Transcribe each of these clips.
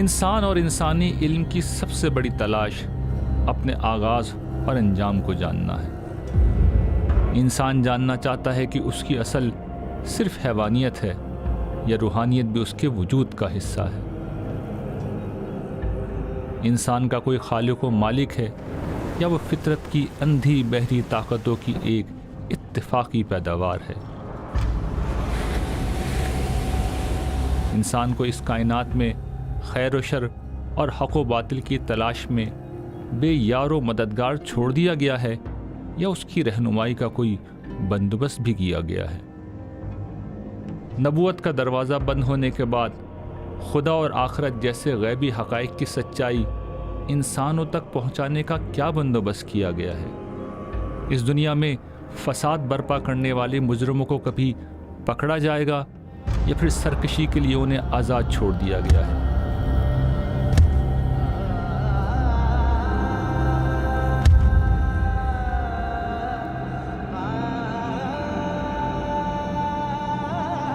انسان اور انسانی علم کی سب سے بڑی تلاش اپنے آغاز اور انجام کو جاننا ہے۔ انسان جاننا چاہتا ہے کہ اس کی اصل صرف حیوانیت ہے یا روحانیت بھی اس کے وجود کا حصہ ہے۔ انسان کا کوئی خالق و مالک ہے یا وہ فطرت کی اندھی بہری طاقتوں کی ایک اتفاقی پیداوار ہے۔ انسان کو اس کائنات میں خیر و شر اور حق و باطل کی تلاش میں بے یار و مددگار چھوڑ دیا گیا ہے یا اس کی رہنمائی کا کوئی بندوبست بھی کیا گیا ہے۔ نبوت کا دروازہ بند ہونے کے بعد خدا اور آخرت جیسے غیبی حقائق کی سچائی انسانوں تک پہنچانے کا کیا بندوبست کیا گیا ہے؟ اس دنیا میں فساد برپا کرنے والے مجرموں کو کبھی پکڑا جائے گا یا پھر سرکشی کے لیے انہیں آزاد چھوڑ دیا گیا ہے؟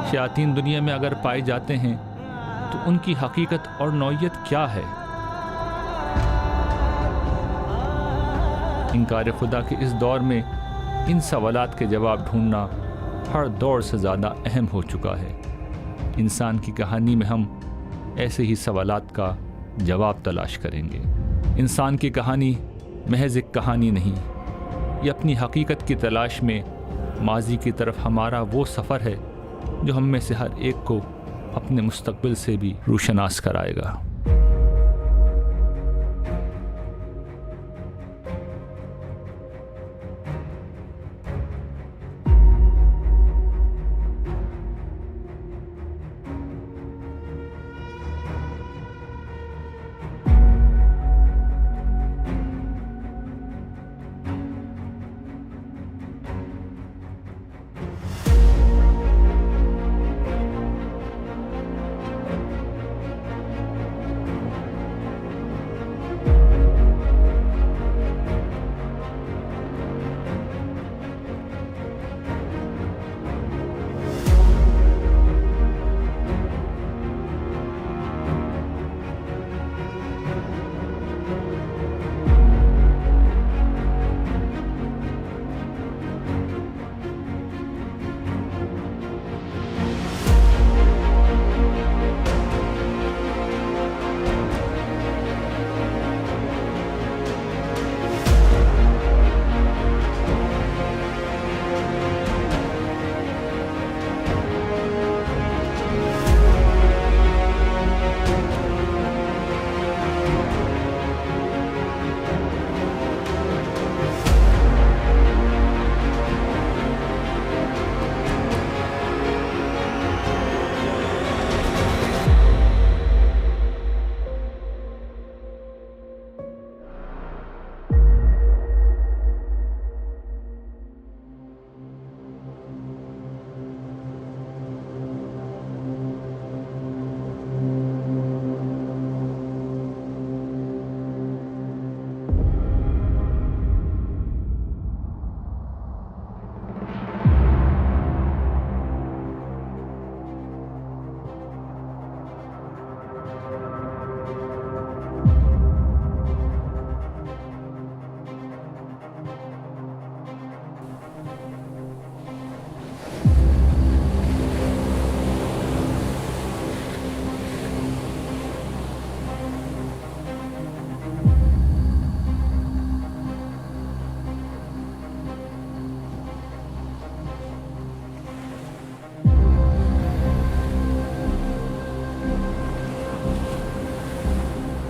شیاطین دنیا میں اگر پائے جاتے ہیں تو ان کی حقیقت اور نوعیت کیا ہے؟ انکار خدا کے اس دور میں ان سوالات کے جواب ڈھونڈنا ہر دور سے زیادہ اہم ہو چکا ہے۔ انسان کی کہانی میں ہم ایسے ہی سوالات کا جواب تلاش کریں گے۔ انسان کی کہانی محض ایک کہانی نہیں، یہ اپنی حقیقت کی تلاش میں ماضی کی طرف ہمارا وہ سفر ہے جو ہم میں سے ہر ایک کو اپنے مستقبل سے بھی روشناس کرائے گا۔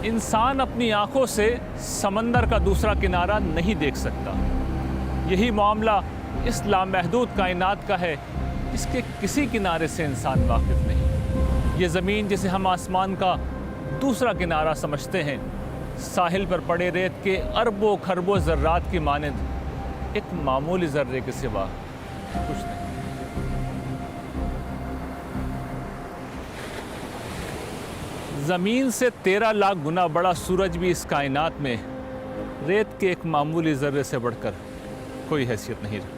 انسان اپنی آنکھوں سے سمندر کا دوسرا کنارہ نہیں دیکھ سکتا۔ یہی معاملہ اس لامحدود کائنات کا ہے جس کے کسی کنارے سے انسان واقف نہیں۔ یہ زمین جسے ہم آسمان کا دوسرا کنارہ سمجھتے ہیں، ساحل پر پڑے ریت کے اربوں خربوں ذرات کی مانند ایک معمولی ذرے کے سوا کچھ نہیں۔ زمین سے 13 لاکھ گنا بڑا سورج بھی اس کائنات میں ریت کے ایک معمولی ذرے سے بڑھ کر کوئی حیثیت نہیں رکھتا۔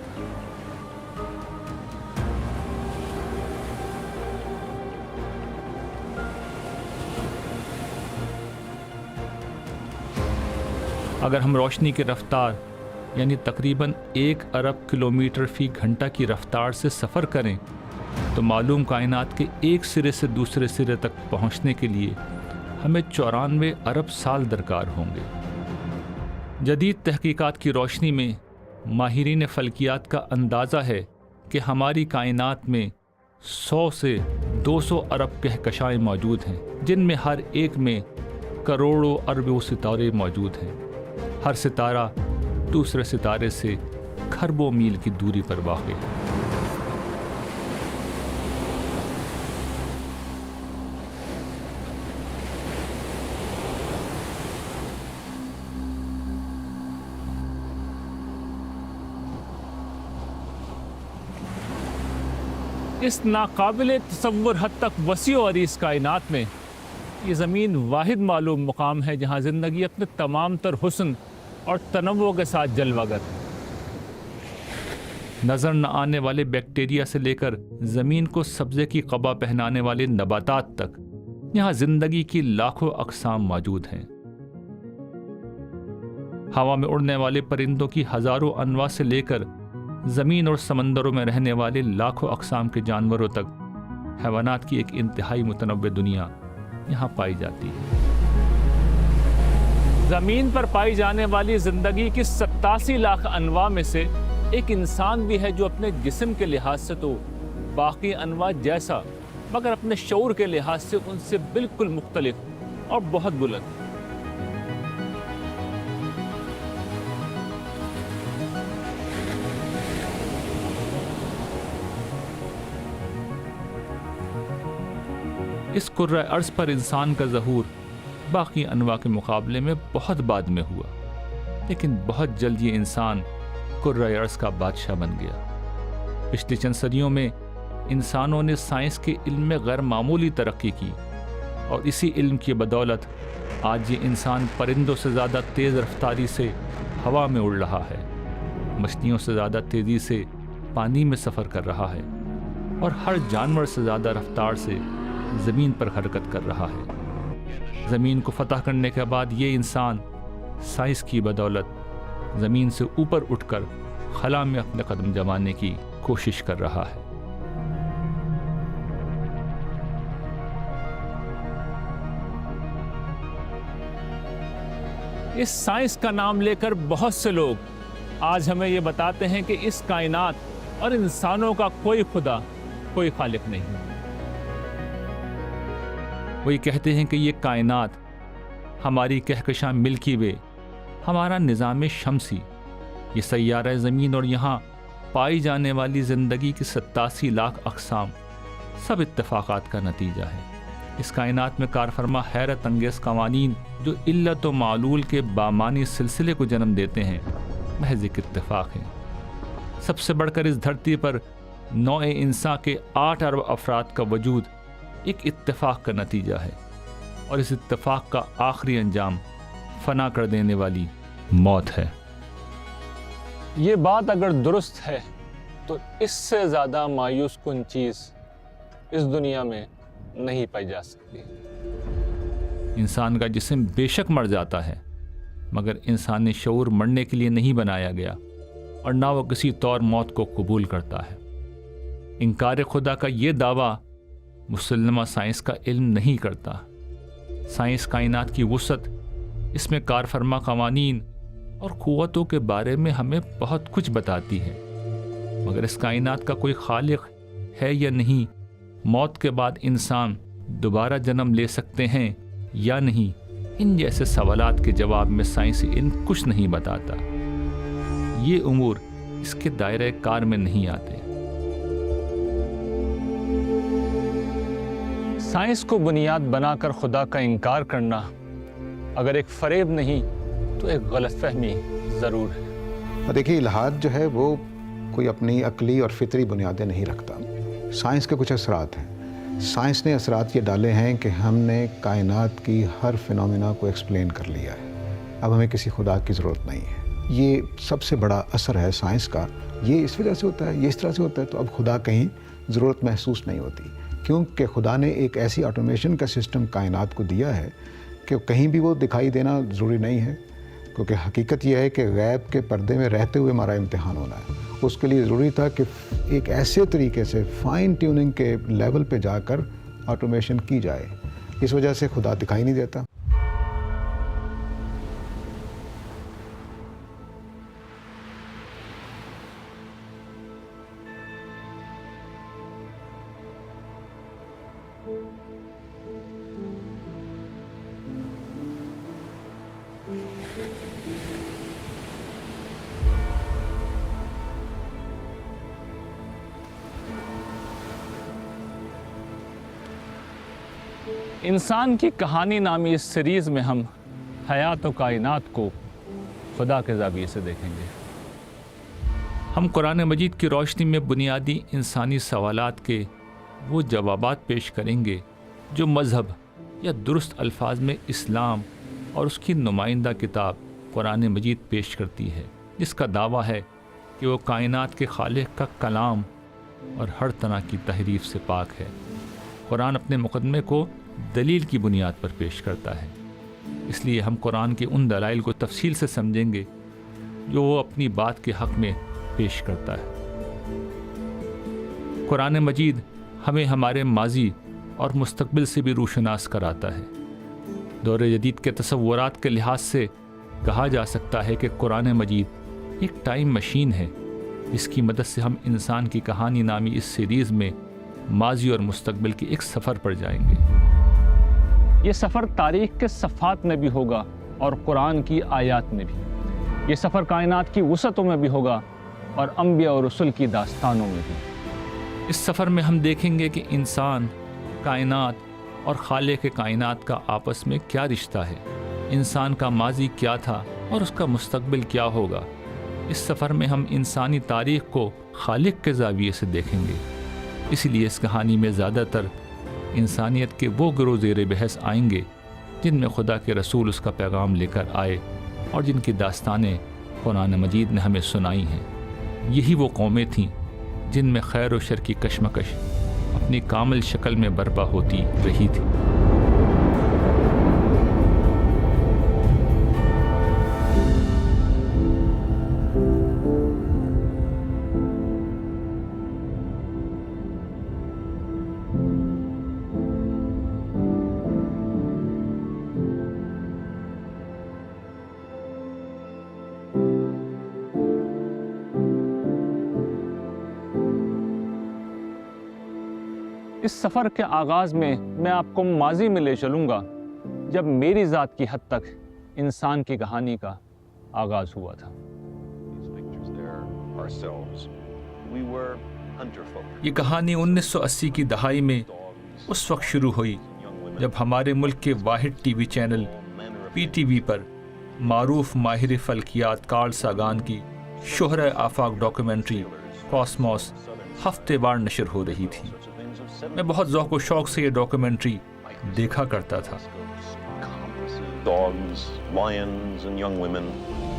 اگر ہم روشنی کی رفتار یعنی تقریباً 1 ارب کلومیٹر فی گھنٹہ کی رفتار سے سفر کریں تو معلوم کائنات کے ایک سرے سے دوسرے سرے تک پہنچنے کے لیے ہمیں 94 ارب سال درکار ہوں گے۔ جدید تحقیقات کی روشنی میں ماہرین فلکیات کا اندازہ ہے کہ ہماری کائنات میں 100 سے 200 ارب کہکشائیں موجود ہیں، جن میں ہر ایک میں کروڑوں اربوں ستارے موجود ہیں۔ ہر ستارہ دوسرے ستارے سے کھربوں میل کی دوری پر واقع ہے۔ اس ناقابل تصور حد تک وسیع و عریض کائنات میں یہ زمین واحد معلوم مقام ہے جہاں زندگی اپنے تمام تر حسن اور تنوع کے ساتھ جلوہ گر ہے۔ نظر نہ آنے والے بیکٹیریا سے لے کر زمین کو سبزے کی قبا پہنانے والے نباتات تک یہاں زندگی کی لاکھوں اقسام موجود ہیں۔ ہوا میں اڑنے والے پرندوں کی ہزاروں انواع سے لے کر زمین اور سمندروں میں رہنے والے لاکھوں اقسام کے جانوروں تک حیوانات کی ایک انتہائی متنوع دنیا یہاں پائی جاتی ہے۔ زمین پر پائی جانے والی زندگی کی 87 لاکھ انواع میں سے ایک انسان بھی ہے جو اپنے جسم کے لحاظ سے تو باقی انواع جیسا مگر اپنے شعور کے لحاظ سے ان سے بالکل مختلف اور بہت بلند۔ اس کرۂ ارض پر انسان کا ظہور باقی انواع کے مقابلے میں بہت بعد میں ہوا، لیکن بہت جلد یہ انسان کرۂ ارض کا بادشاہ بن گیا۔ پچھلی چند صدیوں میں انسانوں نے سائنس کے علم میں غیر معمولی ترقی کی، اور اسی علم کی بدولت آج یہ انسان پرندوں سے زیادہ تیز رفتاری سے ہوا میں اڑ رہا ہے، مچھلیوں سے زیادہ تیزی سے پانی میں سفر کر رہا ہے، اور ہر جانور سے زیادہ رفتار سے زمین پر حرکت کر رہا ہے۔ زمین کو فتح کرنے کے بعد یہ انسان سائنس کی بدولت زمین سے اوپر اٹھ کر خلا میں اپنے قدم جمانے کی کوشش کر رہا ہے۔ اس سائنس کا نام لے کر بہت سے لوگ آج ہمیں یہ بتاتے ہیں کہ اس کائنات اور انسانوں کا کوئی خدا، کوئی خالق نہیں۔ وہ یہ کہتے ہیں کہ یہ کائنات، ہماری کہکشاں ملکی وے، ہمارا نظام شمسی، یہ سیارہ زمین اور یہاں پائی جانے والی زندگی کی 87 لاکھ اقسام سب اتفاقات کا نتیجہ ہے۔ اس کائنات میں کار فرما حیرت انگیز قوانین جو علت و معلول کے بامانی سلسلے کو جنم دیتے ہیں، محض ایک اتفاق ہیں۔ سب سے بڑھ کر اس دھرتی پر نوع انسان کے 8 ارب افراد کا وجود ایک اتفاق کا نتیجہ ہے، اور اس اتفاق کا آخری انجام فنا کر دینے والی موت ہے۔ یہ بات اگر درست ہے تو اس سے زیادہ مایوس کن چیز اس دنیا میں نہیں پائی جا سکتی۔ انسان کا جسم بے شک مر جاتا ہے، مگر انسانی شعور مرنے کے لیے نہیں بنایا گیا، اور نہ وہ کسی طور موت کو قبول کرتا ہے۔ انکار خدا کا یہ دعویٰ مسلمہ سائنس کا علم نہیں کرتا۔ سائنس کائنات کی وسعت، اس میں کار فرما قوانین اور قوتوں کے بارے میں ہمیں بہت کچھ بتاتی ہے، مگر اس کائنات کا کوئی خالق ہے یا نہیں، موت کے بعد انسان دوبارہ جنم لے سکتے ہیں یا نہیں، ان جیسے سوالات کے جواب میں سائنسی علم کچھ نہیں بتاتا۔ یہ امور اس کے دائرۂ کار میں نہیں آتے۔ سائنس کو بنیاد بنا کر خدا کا انکار کرنا اگر ایک فریب نہیں تو ایک غلط فہمی ضرور ہے۔ دیکھیے، الحاد جو ہے وہ کوئی اپنی عقلی اور فطری بنیادیں نہیں رکھتا۔ سائنس کے کچھ اثرات ہیں۔ سائنس نے اثرات یہ ڈالے ہیں کہ ہم نے کائنات کی ہر فینومینا کو ایکسپلین کر لیا ہے، اب ہمیں کسی خدا کی ضرورت نہیں ہے۔ یہ سب سے بڑا اثر ہے سائنس کا۔ یہ اس وجہ سے ہوتا ہے، یہ اس طرح سے ہوتا ہے، تو اب خدا کہیں ضرورت محسوس نہیں ہوتی، کیونکہ خدا نے ایک ایسی آٹومیشن کا سسٹم کائنات کو دیا ہے کہ کہیں بھی وہ دکھائی دینا ضروری نہیں ہے۔ کیونکہ حقیقت یہ ہے کہ غیب کے پردے میں رہتے ہوئے ہمارا امتحان ہونا ہے. اس کے لیے ضروری تھا کہ ایک ایسے طریقے سے فائن ٹیوننگ کے لیول پہ جا کر آٹومیشن کی جائے. اس وجہ سے خدا دکھائی نہیں دیتا. انسان کی کہانی نامی اس سیریز میں ہم حیات و کائنات کو خدا کے زاویے سے دیکھیں گے. ہم قرآن مجید کی روشنی میں بنیادی انسانی سوالات کے وہ جوابات پیش کریں گے جو مذہب یا درست الفاظ میں اسلام اور اس کی نمائندہ کتاب قرآن مجید پیش کرتی ہے، جس کا دعویٰ ہے کہ وہ کائنات کے خالق کا کلام اور ہر طرح کی تحریف سے پاک ہے. قرآن اپنے مقدمے کو دلیل کی بنیاد پر پیش کرتا ہے، اس لیے ہم قرآن کے ان دلائل کو تفصیل سے سمجھیں گے جو وہ اپنی بات کے حق میں پیش کرتا ہے. قرآن مجید ہمیں ہمارے ماضی اور مستقبل سے بھی روشناس کراتا ہے. دور جدید کے تصورات کے لحاظ سے کہا جا سکتا ہے کہ قرآن مجید ایک ٹائم مشین ہے جس کی مدد سے ہم انسان کی کہانی نامی اس سیریز میں ماضی اور مستقبل کے ایک سفر پر جائیں گے. یہ سفر تاریخ کے صفحات میں بھی ہوگا اور قرآن کی آیات میں بھی. یہ سفر کائنات کی وسعتوں میں بھی ہوگا اور انبیاء اور رسل کی داستانوں میں بھی. اس سفر میں ہم دیکھیں گے کہ انسان، کائنات اور خالق کائنات کا آپس میں کیا رشتہ ہے، انسان کا ماضی کیا تھا اور اس کا مستقبل کیا ہوگا. اس سفر میں ہم انسانی تاریخ کو خالق کے زاویے سے دیکھیں گے. اس لیے اس کہانی میں زیادہ تر انسانیت کے وہ گروہ زیر بحث آئیں گے جن میں خدا کے رسول اس کا پیغام لے کر آئے اور جن کی داستانیں قرآن مجید نے ہمیں سنائی ہیں. یہی وہ قومیں تھیں جن میں خیر و شر کی کشمکش اپنی کامل شکل میں برپا ہوتی رہی تھی. اس سفر کے آغاز میں آپ کو ماضی میں لے چلوں گا جب میری ذات کی حد تک انسان کی کہانی کا آغاز ہوا تھا. یہ کہانی 1980 کی دہائی میں اس وقت شروع ہوئی جب ہمارے ملک کے واحد ٹی وی چینل PTV پر معروف ماہر فلکیات کارل ساگان کی شہرہ آفاق ڈاکیومنٹری کاسموس ہفتے وار نشر ہو رہی تھی. میں بہت ذوق و شوق سے یہ ڈاکیومنٹری دیکھا کرتا تھا. Dogs, lions, and young women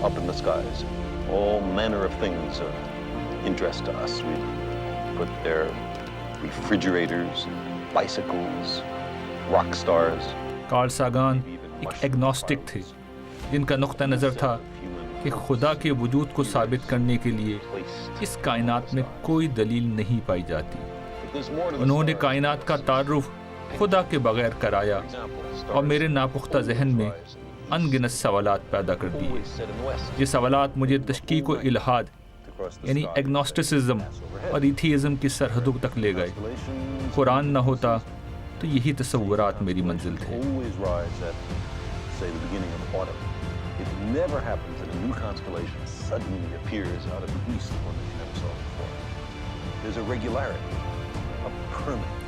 up in the skies. All manner of things of interest to us. We put their refrigerators, bicycles, rock stars. Carl Sagan ایک ایگنوسٹک تھے جن کا نقطہ نظر تھا کہ خدا کے وجود کو ثابت کرنے کے لیے اس کائنات میں کوئی دلیل نہیں پائی جاتی. انہوں نے کائنات کا تعارف خدا کے بغیر کرایا اور میرے ناپختہ ذہن میں ان گنت سوالات پیدا کر دیے. یہ سوالات مجھے تشکیک و الحاد یعنی ایگنوسٹسزم اور ایتھیزم کی سرحدوں تک لے گئے. قرآن نہ ہوتا تو یہی تصورات میری منزل تھے.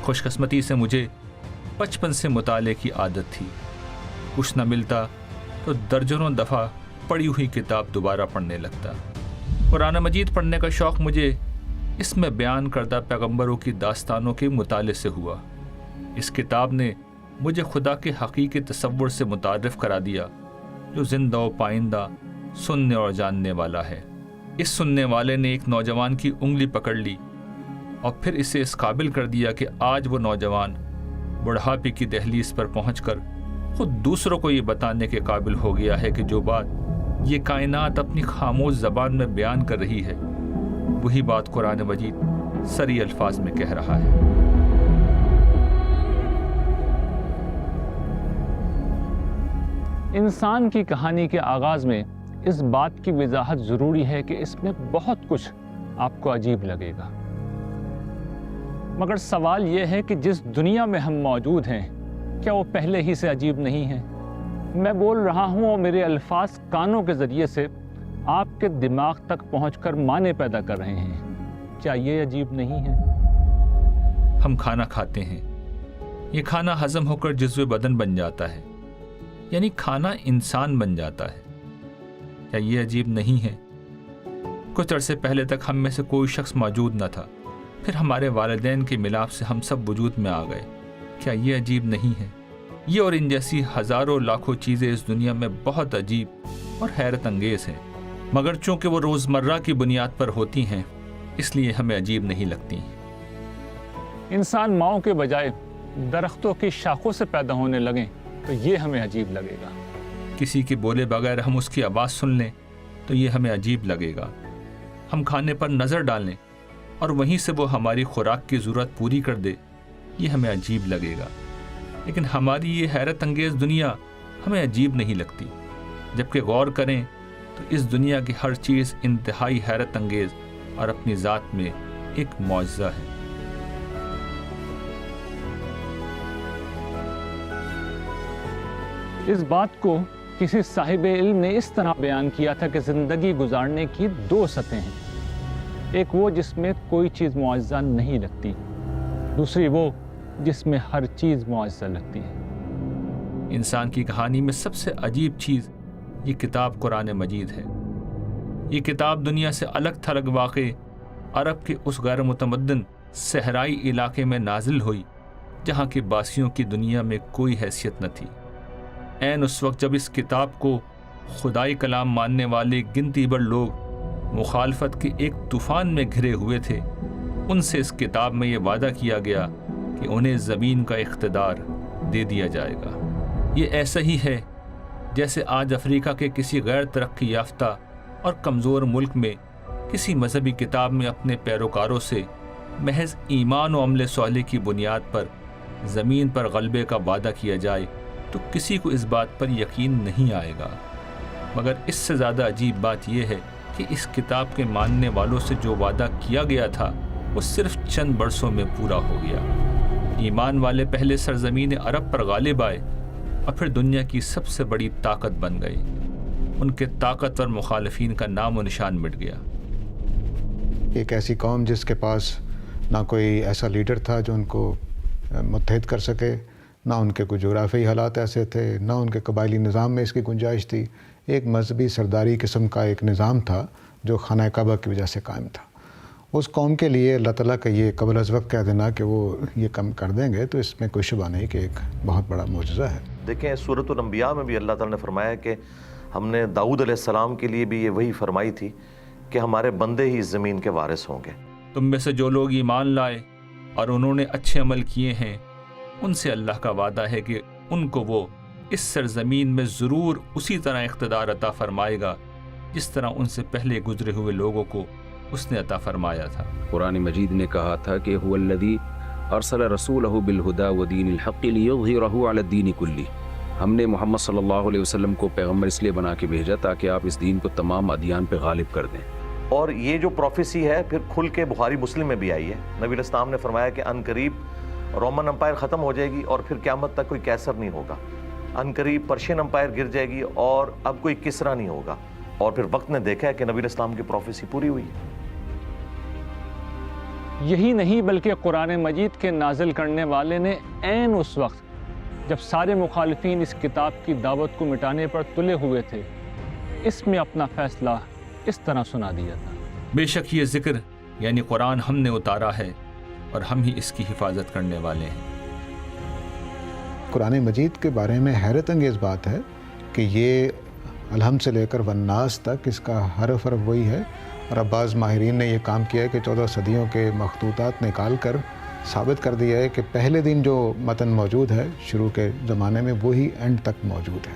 خوش قسمتی سے مجھے بچپن سے مطالعے کی عادت تھی. کچھ نہ ملتا تو درجنوں دفعہ پڑھی ہوئی کتاب دوبارہ پڑھنے لگتا. قرآن مجید پڑھنے کا شوق مجھے اس میں بیان کردہ پیغمبروں کی داستانوں کے مطالعے سے ہوا. اس کتاب نے مجھے خدا کے حقیقی تصور سے متعارف کرا دیا جو زندہ و پائندہ، سننے اور جاننے والا ہے. اس سننے والے نے ایک نوجوان کی انگلی پکڑ لی اور پھر اسے اس قابل کر دیا کہ آج وہ نوجوان بڑھاپے کی دہلیز پر پہنچ کر خود دوسروں کو یہ بتانے کے قابل ہو گیا ہے کہ جو بات یہ کائنات اپنی خاموش زبان میں بیان کر رہی ہے، وہی بات قرآن مجید سری الفاظ میں کہہ رہا ہے۔ انسان کی کہانی کے آغاز میں اس بات کی وضاحت ضروری ہے کہ اس میں بہت کچھ آپ کو عجیب لگے گا، مگر سوال یہ ہے کہ جس دنیا میں ہم موجود ہیں کیا وہ پہلے ہی سے عجیب نہیں ہے؟ میں بول رہا ہوں اور میرے الفاظ کانوں کے ذریعے سے آپ کے دماغ تک پہنچ کر معنی پیدا کر رہے ہیں، کیا یہ عجیب نہیں ہے؟ ہم کھانا کھاتے ہیں، یہ کھانا ہضم ہو کر جزو بدن بن جاتا ہے، یعنی کھانا انسان بن جاتا ہے، کیا یہ عجیب نہیں ہے؟ کچھ عرصے پہلے تک ہم میں سے کوئی شخص موجود نہ تھا، پھر ہمارے والدین کے ملاپ سے ہم سب وجود میں آ گئے، کیا یہ عجیب نہیں ہے؟ یہ اور ان جیسی ہزاروں لاکھوں چیزیں اس دنیا میں بہت عجیب اور حیرت انگیز ہیں، مگر چونکہ وہ روزمرہ کی بنیاد پر ہوتی ہیں اس لیے ہمیں عجیب نہیں لگتی۔ انسان ماؤں کے بجائے درختوں کی شاخوں سے پیدا ہونے لگیں تو یہ ہمیں عجیب لگے گا۔ کسی کے بولے بغیر ہم اس کی آواز سن لیں تو یہ ہمیں عجیب لگے گا۔ ہم کھانے پر نظر ڈالیں اور وہیں سے وہ ہماری خوراک کی ضرورت پوری کر دے، یہ ہمیں عجیب لگے گا۔ لیکن ہماری یہ حیرت انگیز دنیا ہمیں عجیب نہیں لگتی، جبکہ غور کریں تو اس دنیا کی ہر چیز انتہائی حیرت انگیز اور اپنی ذات میں ایک معجزہ ہے۔ اس بات کو کسی صاحب علم نے اس طرح بیان کیا تھا کہ زندگی گزارنے کی دو سطحیں ہیں، ایک وہ جس میں کوئی چیز معجزہ نہیں لگتی، دوسری وہ جس میں ہر چیز معجزہ لگتی ہے۔ انسان کی کہانی میں سب سے عجیب چیز یہ کتاب قرآن مجید ہے۔ یہ کتاب دنیا سے الگ تھلگ واقع عرب کے اس غیر متمدن صحرائی علاقے میں نازل ہوئی جہاں کے باسیوں کی دنیا میں کوئی حیثیت نہ تھی۔ عین اس وقت جب اس کتاب کو خدائی کلام ماننے والے گنتی بھر لوگ مخالفت کے ایک طوفان میں گھرے ہوئے تھے، ان سے اس کتاب میں یہ وعدہ کیا گیا کہ انہیں زمین کا اقتدار دے دیا جائے گا۔ یہ ایسا ہی ہے جیسے آج افریقہ کے کسی غیر ترقی یافتہ اور کمزور ملک میں کسی مذہبی کتاب میں اپنے پیروکاروں سے محض ایمان و عمل صالح کی بنیاد پر زمین پر غلبے کا وعدہ کیا جائے تو کسی کو اس بات پر یقین نہیں آئے گا۔ مگر اس سے زیادہ عجیب بات یہ ہے کہ اس کتاب کے ماننے والوں سے جو وعدہ کیا گیا تھا وہ صرف چند برسوں میں پورا ہو گیا۔ ایمان والے پہلے سرزمین عرب پر غالب آئے اور پھر دنیا کی سب سے بڑی طاقت بن گئے۔ ان کے طاقتور مخالفین کا نام و نشان مٹ گیا۔ ایک ایسی قوم جس کے پاس نہ کوئی ایسا لیڈر تھا جو ان کو متحد کر سکے، نہ ان کے کوئی جغرافیائی حالات ایسے تھے، نہ ان کے قبائلی نظام میں اس کی گنجائش تھی۔ ایک مذہبی سرداری قسم کا ایک نظام تھا جو خانہ کعبہ کی وجہ سے قائم تھا۔ اس قوم کے لیے اللہ تعالیٰ کا یہ قبل از وقت کہہ دینا کہ وہ یہ کم کر دیں گے تو اس میں کوئی شبہ نہیں کہ ایک بہت بڑا معجزہ ہے۔ دیکھیں سورۃ الانبیاء میں بھی اللہ تعالیٰ نے فرمایا کہ ہم نے داؤد علیہ السلام کے لیے بھی یہ وہی فرمائی تھی کہ ہمارے بندے ہی اس زمین کے وارث ہوں گے۔ تم میں سے جو لوگ ایمان لائے اور انہوں نے اچھے عمل کیے ہیں ان سے اللہ کا وعدہ ہے کہ ان کو وہ اس سرزمین میں ضرور اسی طرح اقتدار عطا فرمائے گا جس طرح ان سے پہلے گزرے ہوئے لوگوں کو اس نے عطا فرمایا تھا۔ قرآن مجید نے کہا تھا کہ هو الذی ارسل رسولہ بالہدی ودین الحق لیظہرہ علی الدین کلہ، ہم نے محمد صلی اللہ علیہ وسلم کو پیغمبر اس لیے بنا کے بھیجا تاکہ آپ اس دین کو تمام ادیان پہ غالب کر دیں۔ اور یہ جو پروفیسی ہے پھر کھل کے بخاری مسلم میں بھی آئی ہے۔ نبی علیہ السلام نے فرمایا کہ ان قریب رومن امپائر ختم ہو جائے گی اور پھر قیامت تک کوئی کیسر نہیں ہوگا، ان قریب پرشین امپائر گر جائے گی اور اب کوئی کسرا نہیں ہوگا، اور پھر وقت نے دیکھا ہے کہ نبی علیہ السلام کی پروفیسی پوری ہوئی ہے۔ یہی نہیں بلکہ قرآن مجید کے نازل کرنے والے نے عین اس وقت جب سارے مخالفین اس کتاب کی دعوت کو مٹانے پر تلے ہوئے تھے اس میں اپنا فیصلہ اس طرح سنا دیا تھا۔ بے شک یہ ذکر یعنی قرآن ہم نے اتارا ہے اور ہم ہی اس کی حفاظت کرنے والے ہیں۔ قرآن مجید کے بارے میں حیرت انگیز بات ہے کہ یہ الحمد سے لے کر والناس تک اس کا حرف حرف وہی ہے، اور اب بعض ماہرین نے یہ کام کیا ہے کہ 14 صدیوں کے مخطوطات نکال کر ثابت کر دیا ہے کہ پہلے دن جو متن موجود ہے شروع کے زمانے میں وہی اینڈ تک موجود ہے۔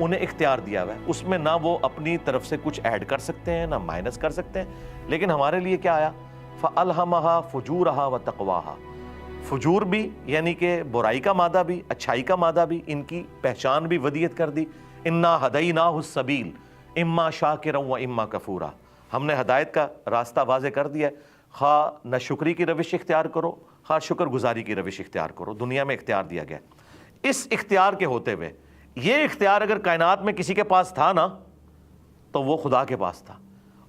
انہیں اختیار دیا ہوا ہے، اس میں نہ وہ اپنی طرف سے کچھ ایڈ کر سکتے ہیں نہ مائنس کر سکتے ہیں، لیکن ہمارے لیے کیا آیا؟ فَأَلْهَمَهَا فُجُورَهَا وَتَقْوَاهَا، فجور بھی یعنی کہ برائی کا مادہ بھی، اچھائی کا مادہ بھی، ان کی پہچان بھی ودیت کر دی۔ اِنَّا هَدَيْنَاهُ السَّبِيلَ إِمَّا شَاكِرًا وَإِمَّا كَفُورًا، ہم نے ہدایت کا راستہ واضح کر دیا ہے، خواہ ناشکری کی روش اختیار کرو خواہ شکر گزاری کی روش اختیار کرو، دنیا میں اختیار دیا گیا۔ اس اختیار کے ہوتے ہوئے یہ اختیار اگر کائنات میں کسی کے پاس تھا نا تو وہ خدا کے پاس تھا،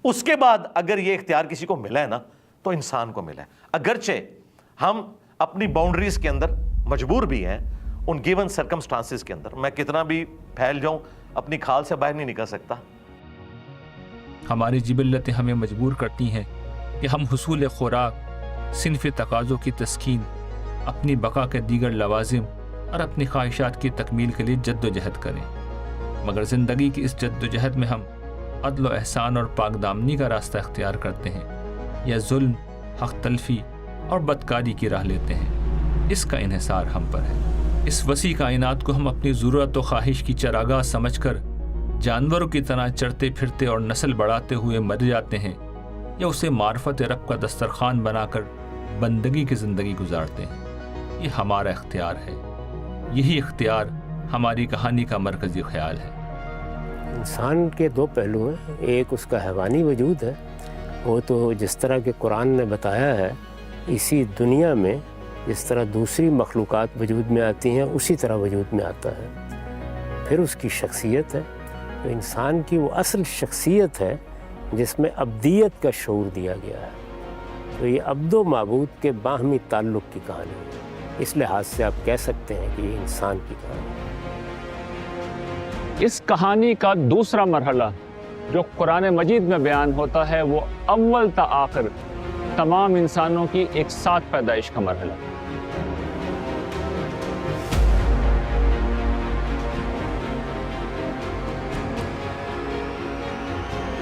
اس کے بعد اگر یہ اختیار کسی کو ملا ہے نا تو انسان کو ملا ہے، اگرچہ ہم اپنی باؤنڈریز کے اندر مجبور بھی ہیں، ان گیون سرکمسٹانسز کے اندر، میں کتنا بھی پھیل جاؤں اپنی کھال سے باہر نہیں نکل سکتا۔ ہماری جبلتیں ہمیں مجبور کرتی ہیں کہ ہم حصول خوراک، صنف تقاضوں کی تسکین، اپنی بقا کے دیگر لوازم اور اپنی خواہشات کی تکمیل کے لیے جد و جہد کریں، مگر زندگی کی اس جد و جہد میں ہم عدل و احسان اور پاک دامنی کا راستہ اختیار کرتے ہیں یا ظلم، حق تلفی اور بدکاری کی راہ لیتے ہیں۔ اس کا انحصار ہم پر ہے۔ اس وسیع کائنات کو ہم اپنی ضرورت و خواہش کی چراگاہ سمجھ کر جانوروں کی طرح چرتے پھرتے اور نسل بڑھاتے ہوئے مر جاتے ہیں، یا اسے معرفت رب کا دسترخوان بنا کر بندگی کی زندگی گزارتے ہیں۔ یہ ہمارا اختیار ہے، یہی اختیار ہماری کہانی کا مرکزی خیال ہے۔ انسان کے دو پہلو ہیں، ایک اس کا حیوانی وجود ہے، وہ تو جس طرح کہ قرآن نے بتایا ہے اسی دنیا میں جس طرح دوسری مخلوقات وجود میں آتی ہیں اسی طرح وجود میں آتا ہے۔ پھر اس کی شخصیت ہے، تو انسان کی وہ اصل شخصیت ہے جس میں ابدیت کا شعور دیا گیا ہے۔ تو یہ عبد و معبود کے باہمی تعلق کی کہانی ہے، اس لحاظ سے آپ کہہ سکتے ہیں کہ یہ انسان کی کہانی ہے۔ اس کہانی کا دوسرا مرحلہ جو قرآن مجید میں بیان ہوتا ہے وہ اول تا آخر تمام انسانوں کی ایک ساتھ پیدائش کا مرحلہ۔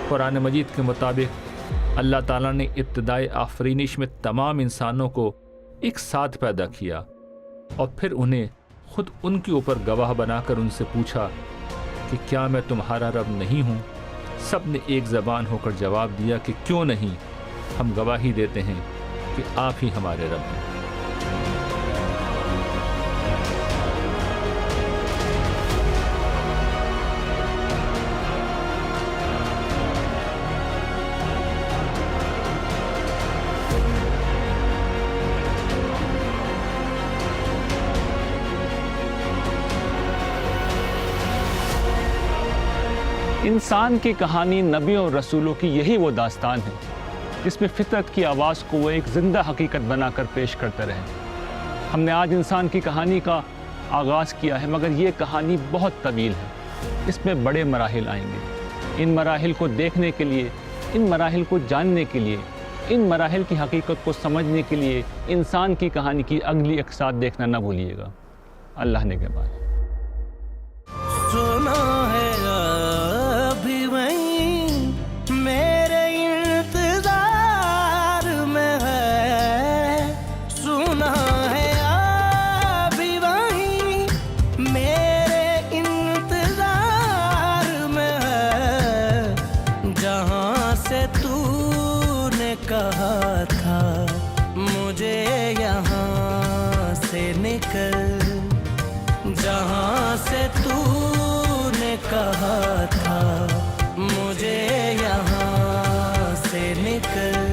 قرآن مجید کے مطابق اللہ تعالیٰ نے ابتدائے آفرینش میں تمام انسانوں کو ایک ساتھ پیدا کیا اور پھر انہیں خود ان کے اوپر گواہ بنا کر ان سے پوچھا کہ کیا میں تمہارا رب نہیں ہوں؟ سب نے ایک زبان ہو کر جواب دیا کہ کیوں نہیں، ہم گواہی دیتے ہیں کہ آپ ہی ہمارے رب ہیں۔ انسان کی کہانی نبیوں اور رسولوں کی یہی وہ داستان ہے جس میں فطرت کی آواز کو وہ ایک زندہ حقیقت بنا کر پیش کرتے رہے۔ ہم نے آج انسان کی کہانی کا آغاز کیا ہے، مگر یہ کہانی بہت طویل ہے، اس میں بڑے مراحل آئیں گے۔ ان مراحل کو دیکھنے کے لیے، ان مراحل کو جاننے کے لیے، ان مراحل کی حقیقت کو سمجھنے کے لیے انسان کی کہانی کی اگلی اقساط دیکھنا نہ بھولیے گا۔ اللہ نے کے بعد سنا ہے ابھی وہیں میرے انتظار میں ہے، سنا ہے ابھی وہیں میرے انتظار میں ہے، جہاں سے تو نے کہا تھا مجھے یہاں سے نکل، جہاں سے تو نے کہا تھا مجھے یہاں سے نکل۔